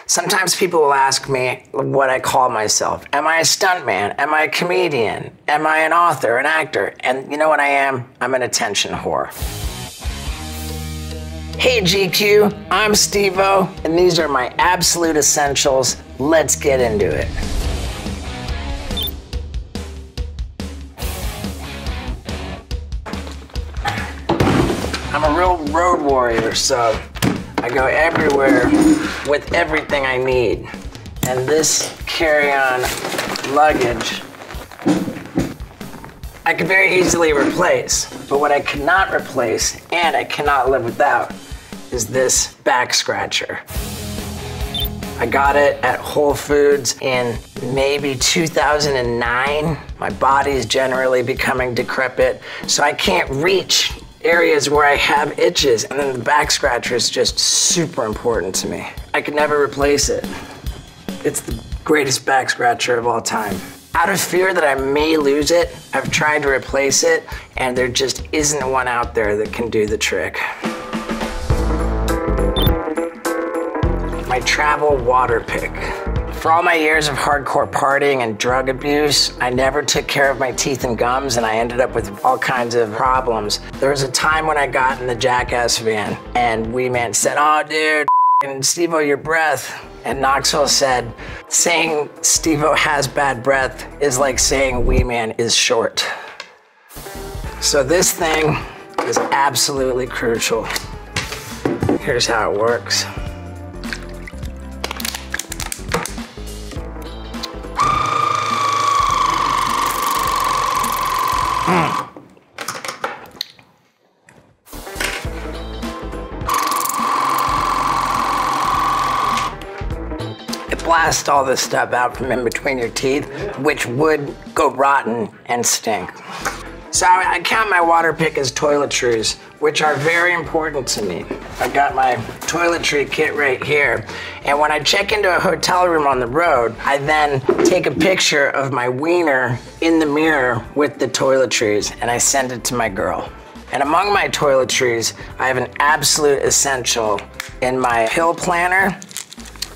Sometimes people will ask me what I call myself. Am I a stuntman? Am I a comedian? Am I an author, an actor? And you know what I am? I'm an attention whore. Hey GQ, I'm SteveO, and these are my absolute essentials. Let's get into it. I'm a real road warrior, so I go everywhere with everything I need. And this carry-on luggage, I could very easily replace, but what I cannot replace and I cannot live without is this back scratcher. I got it at Whole Foods in maybe 2009. My body is generally becoming decrepit, so I can't reach areas where I have itches, and then the back scratcher is just super important to me. I could never replace it. It's the greatest back scratcher of all time. Out of fear that I may lose it, I've tried to replace it, and there just isn't one out there that can do the trick. My travel water pick. For all my years of hardcore partying and drug abuse, I never took care of my teeth and gums, and I ended up with all kinds of problems. There was a time when I got in the Jackass van, and Wee Man said, "Oh dude, SteveO, your breath." And Knoxville said, saying SteveO has bad breath is like saying Wee Man is short. So this thing is absolutely crucial. Here's how it works. It blasts all this stuff out from in between your teeth, which would go rotten and stink. So I count my water pick as toiletries, which are very important to me. I've got my toiletry kit right here, and when I check into a hotel room on the road, I then take a picture of my wiener in the mirror with the toiletries, and I send it to my girl. And among my toiletries, I have an absolute essential in my pill planner.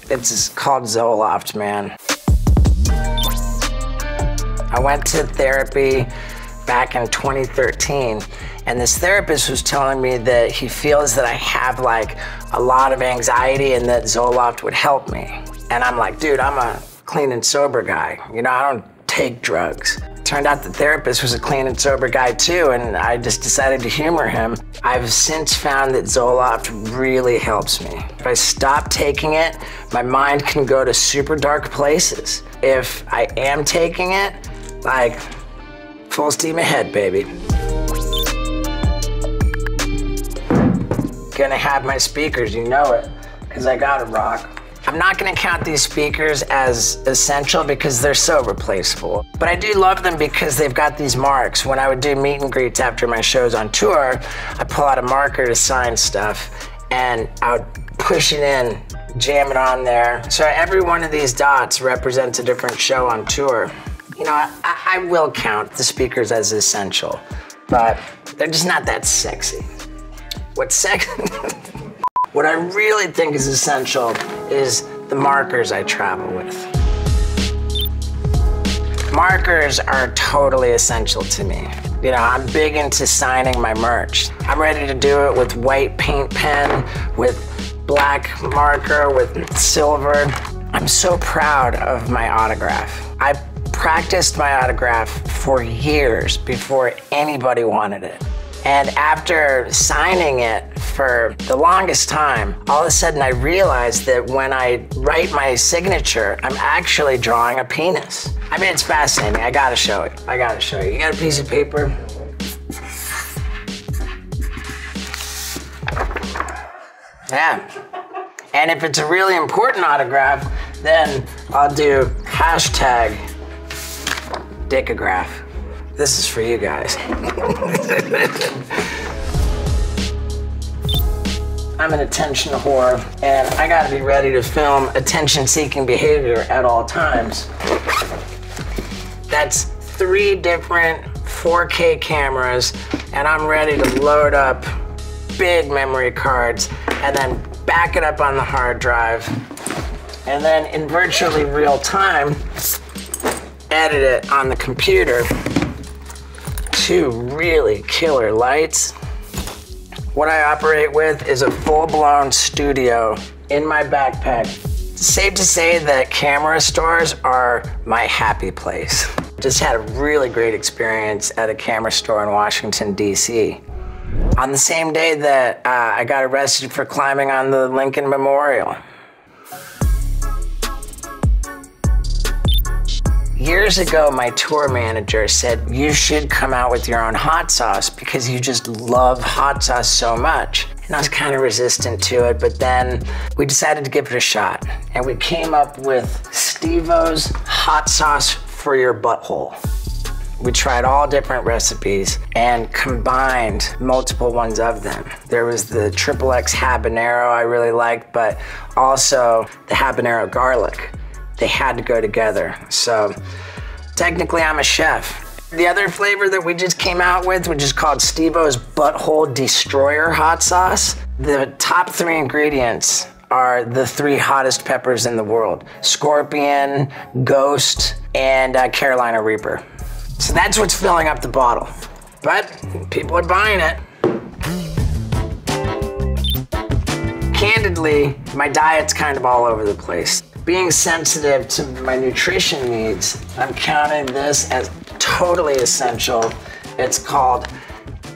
It's called Zoloft, man. I went to therapy back in 2013, and this therapist was telling me that he feels that I have like a lot of anxiety and that Zoloft would help me. And I'm like, dude, I'm a clean and sober guy. You know, I don't take drugs. Turned out the therapist was a clean and sober guy too, and I just decided to humor him. I've since found that Zoloft really helps me. If I stop taking it, my mind can go to super dark places. If I am taking it, like, full steam ahead, baby. Gonna have my speakers, you know it, because I gotta rock. I'm not gonna count these speakers as essential because they're so replaceable. But I do love them because they've got these marks. When I would do meet and greets after my shows on tour, I'd pull out a marker to sign stuff, and I would push it in, jam it on there. So every one of these dots represents a different show on tour. You know, I will count the speakers as essential, but they're just not that sexy. What I really think is essential is the markers I travel with. Markers are totally essential to me. You know, I'm big into signing my merch. I'm ready to do it with white paint pen, with black marker, with silver. I'm so proud of my autograph. I practiced my autograph for years before anybody wanted it. And after signing it for the longest time, all of a sudden I realized that when I write my signature, I'm actually drawing a penis. I mean, it's fascinating. I gotta show it. I gotta show you. You got a piece of paper? Yeah. And if it's a really important autograph, then I'll do hashtag dickograph. This is for you guys. I'm an attention whore, and I gotta be ready to film attention-seeking behavior at all times. That's 3 different 4K cameras, and I'm ready to load up big memory cards and then back it up on the hard drive and then in virtually real time, edit it on the computer. Two really killer lights. What I operate with is a full-blown studio in my backpack. It's safe to say that camera stores are my happy place. Just had a really great experience at a camera store in Washington, D.C. On the same day that I got arrested for climbing on the Lincoln Memorial. Years ago, my tour manager said, you should come out with your own hot sauce because you just love hot sauce so much. And I was kind of resistant to it, but then we decided to give it a shot. And we came up with SteveO's hot sauce for your butthole. We tried all different recipes and combined multiple ones of them. There was the XXX habanero I really liked, but also the habanero garlic. They had to go together. So technically I'm a chef. The other flavor that we just came out with, which is called SteveO's Butthole Destroyer Hot Sauce. The top 3 ingredients are the 3 hottest peppers in the world: Scorpion, Ghost, and Carolina Reaper. So that's what's filling up the bottle. But people are buying it. Candidly, my diet's kind of all over the place. Being sensitive to my nutrition needs, I'm counting this as totally essential. It's called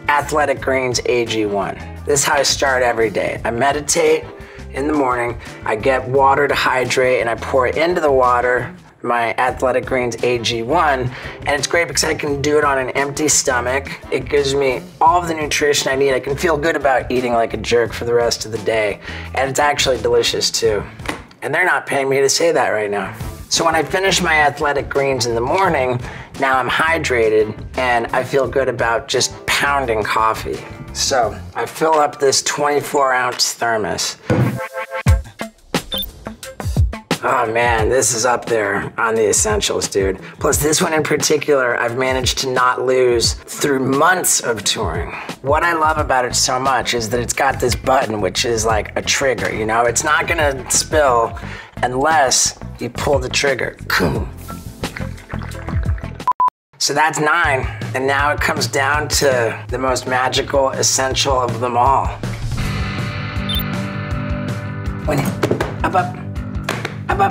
Athletic Greens AG1. This is how I start every day. I meditate in the morning, I get water to hydrate, and I pour it into the water, my Athletic Greens AG1, and it's great because I can do it on an empty stomach. It gives me all of the nutrition I need. I can feel good about eating like a jerk for the rest of the day, and it's actually delicious too. And they're not paying me to say that right now. So when I finish my Athletic Greens in the morning, now I'm hydrated and I feel good about just pounding coffee. So I fill up this 24-ounce thermos. Oh man, this is up there on the essentials, dude. Plus this one in particular, I've managed to not lose through months of touring. What I love about it so much is that it's got this button, which is like a trigger, you know? It's not gonna spill unless you pull the trigger. So that's 9, and now it comes down to the most magical essential of them all. Up.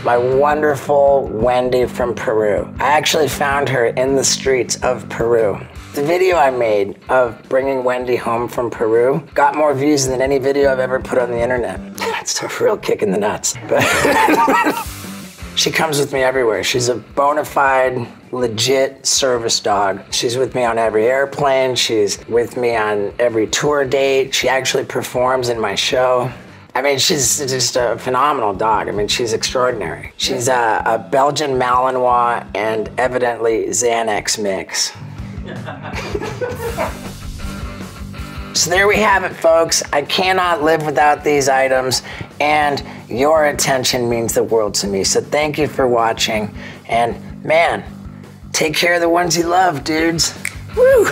My wonderful Wendy from Peru. I actually found her in the streets of Peru. The video I made of bringing Wendy home from Peru got more views than any video I've ever put on the internet. It's a real kick in the nuts. But she comes with me everywhere. She's a bona fide, legit service dog. She's with me on every airplane. She's with me on every tour date. She actually performs in my show. I mean, she's just a phenomenal dog. I mean, she's extraordinary. She's a Belgian Malinois and evidently Xanax mix. So there we have it, folks. I cannot live without these items, and your attention means the world to me. So thank you for watching, and man, take care of the ones you love, dudes. Woo!